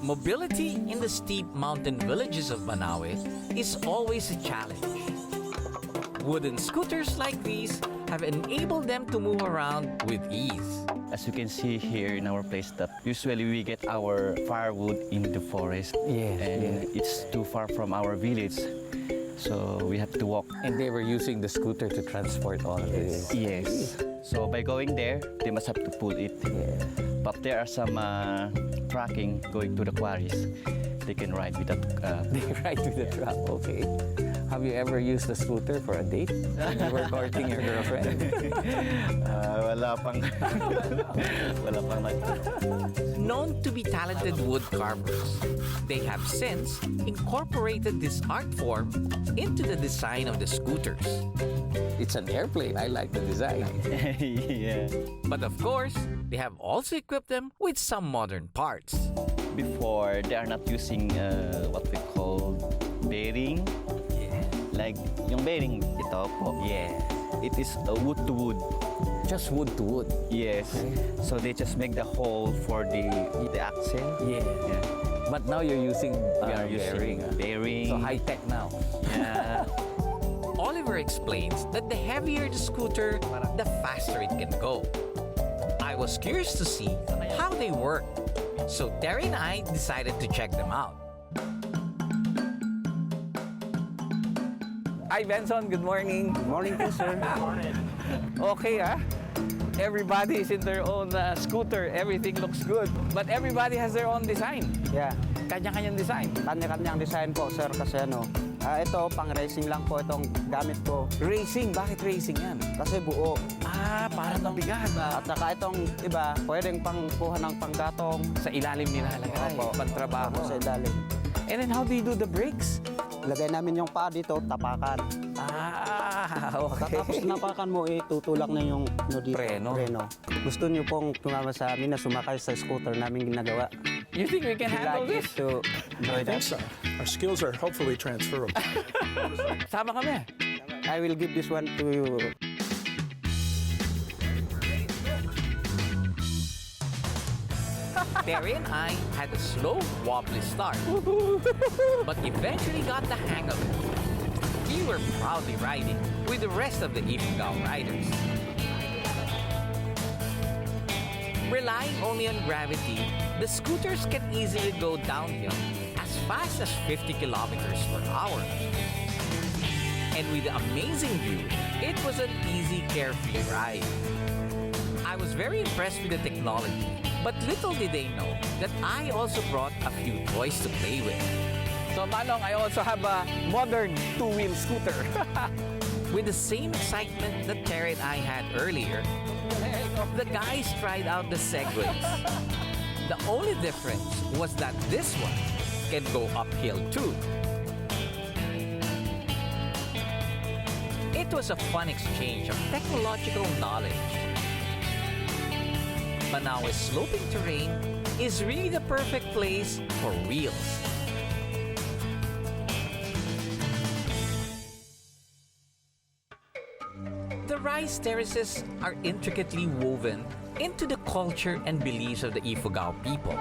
Mobility in the steep mountain villages of Banaue is always a challenge. Wooden scooters like these have enabled them to move around with ease. As you can see here in our place, that usually we get our firewood in the forest, and it's too far from our village, so we have to walk. And they were using the scooter to transport all of this. Yes. So by going there, they must have to pull it. But there are some tracking going to the quarries. They can ride with that. They ride with the truck, okay. Have you ever used a scooter for a date when you were courting your girlfriend? Wala pang Known to be talented wood carvers, they have since incorporated this art form into the design of the scooters. It's an airplane. I like the design. Yeah. But of course, they have also equipped them with some modern parts. Before, they are not using what we call bearing. Like yung bearing ito po. Yeah. It is wood to wood. Just wood to wood. Yes. Okay. So they just make the hole for the axle. Yeah. But now you're using We are bearing. using bearing. So high tech now. Yeah. Oliver explains that the heavier the scooter, the faster it can go. I was curious to see how they work, so Terry and I decided to check them out. Hi Benson, good morning. Morning po, sir. Okay everybody is in their own scooter. Everything looks good. But everybody has their own design. Yeah. Kanya-kanyang design. Kanya-kanyang design po, sir, kasi ito, pang racing lang po itong gamit ko. Racing, bakit racing yan? Kasi buo. Parang mabigat. At saka itong iba, pwedeng pangkuha ng panggatong. Sa ilalim nilalagay. Opo. Pagtrabaho. Sa ilalim. And then how do you do the brakes? Lagay namin yung paa dito, tapakan. Okay. Tapos napakan mo, tutulak na yung dito. Preno. Gusto niyo pong tumama sa amin na sumakay sa scooter namin ginagawa. You think we can Would you handle like this? to enjoy I think that? so. Our skills are hopefully transferable. Sama kami. I will give this one to you. Terry and I had a slow, wobbly start, but eventually got the hang of it. We were proudly riding with the rest of the Ifugao riders. Relying only on gravity, the scooters can easily go downhill as fast as 50 kilometers per hour. And with the amazing view, it was an easy, carefree ride. I was very impressed with the technology, but little did they know that I also brought a few toys to play with. So Manong, I also have a modern two-wheel scooter. With the same excitement that Terry and I had earlier, the guys tried out the Segways. The only difference was that this one can go uphill too. It was a fun exchange of technological knowledge. Banaue's sloping terrain is really the perfect place for wheels. The rice terraces are intricately woven into the culture and beliefs of the Ifugao people.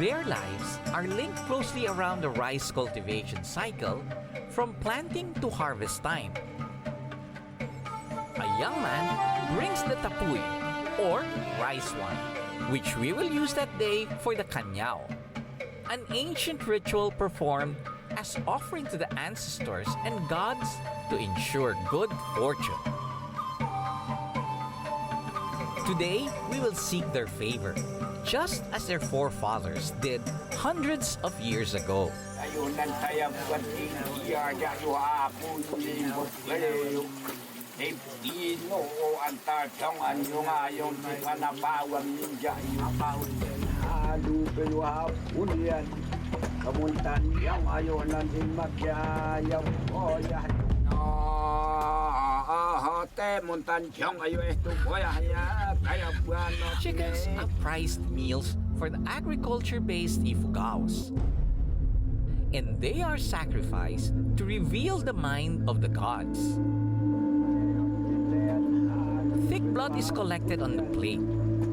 Their lives are linked closely around the rice cultivation cycle from planting to harvest time. A young man brings the tapuy, or rice wine, which we will use that day for the kanyao, an ancient ritual performed as offering to the ancestors and gods to ensure good fortune. Today, we will seek their favor, just as their forefathers did hundreds of years ago. Kamuntan yang ayo nanti magyayaw ya. Chickens are prized meals for the agriculture-based Ifugaos, and they are sacrificed to reveal the mind of the gods. Thick blood is collected on the plate,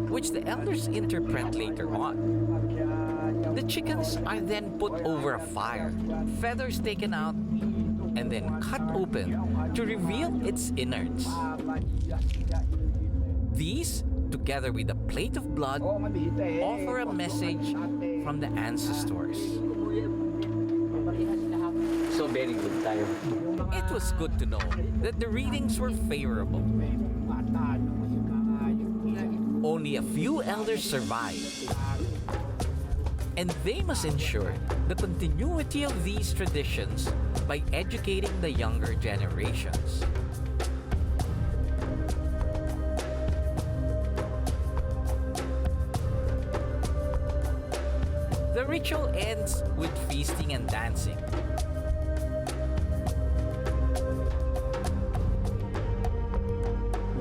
which the elders interpret later on. The chickens are then put over a fire, feathers taken out, and then cut open to reveal its innards. These, together with a plate of blood, offer a message from the ancestors. So very good tayo. It was good to know that the readings were favorable. Only a few elders survived, and they must ensure the continuity of these traditions by educating the younger generations. The ritual ends with feasting and dancing.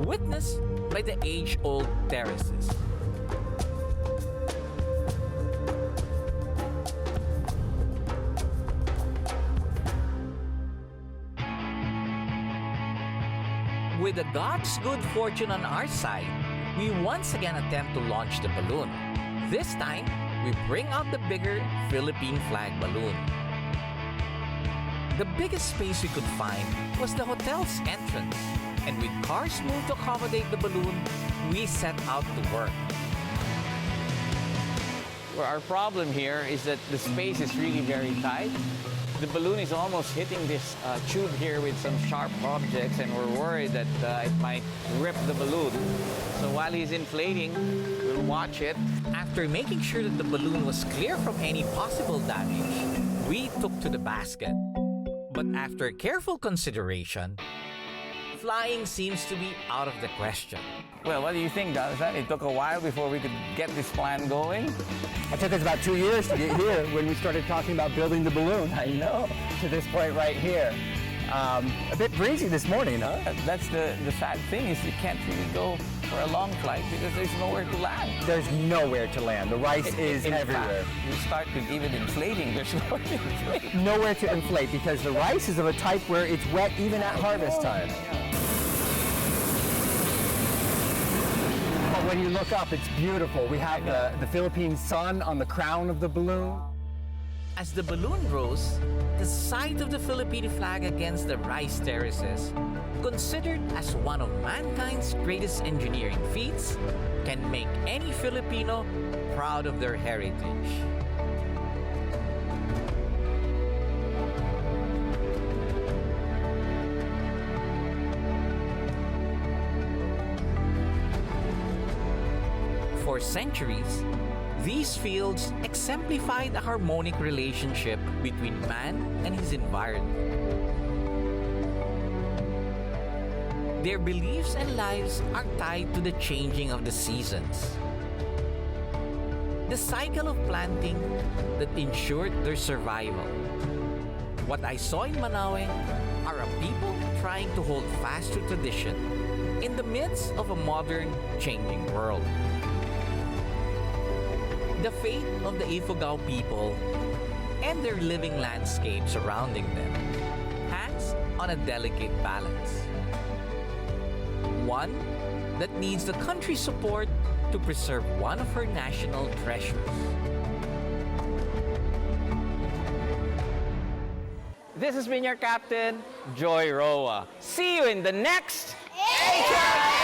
Witnessed by the age-old terraces. With the God's good fortune on our side, we once again attempt to launch the balloon. This time, we bring out the bigger Philippine flag balloon. The biggest space we could find was the hotel's entrance, and with cars moved to accommodate the balloon, we set out to work. Well, our problem here is that the space is really very tight. The balloon is almost hitting this tube here with some sharp objects, and we're worried that it might rip the balloon. So while he's inflating, we'll watch it. After making sure that the balloon was clear from any possible damage, we took to the basket. But after careful consideration, flying seems to be out of the question. Well, what do you think, Jonathan? It took a while before we could get this plan going. It took us about 2 years to get here when we started talking about building the balloon. I know. To this point right here. A bit breezy this morning, huh? That's the sad thing is you can't really go for a long flight because there's nowhere to land. There's nowhere to land. The rice is In everywhere. fact, you start with even inflating. There's nowhere to inflate. Nowhere to inflate because the rice is of a type where it's wet even at harvest time. But when you look up, it's beautiful. We have the Philippine sun on the crown of the balloon. As the balloon rose, the sight of the Philippine flag against the rice terraces, considered as one of mankind's greatest engineering feats, can make any Filipino proud of their heritage. For centuries, these fields exemplified a harmonic relationship between man and his environment. Their beliefs and lives are tied to the changing of the seasons. The cycle of planting that ensured their survival. What I saw in Banaue are a people trying to hold fast to tradition in the midst of a modern, changing world. The fate of the Ifugao people and their living landscape surrounding them hangs on a delicate balance. One that needs the country's support to preserve one of her national treasures. This has been your captain, Joy Roa. See you in the next HRA!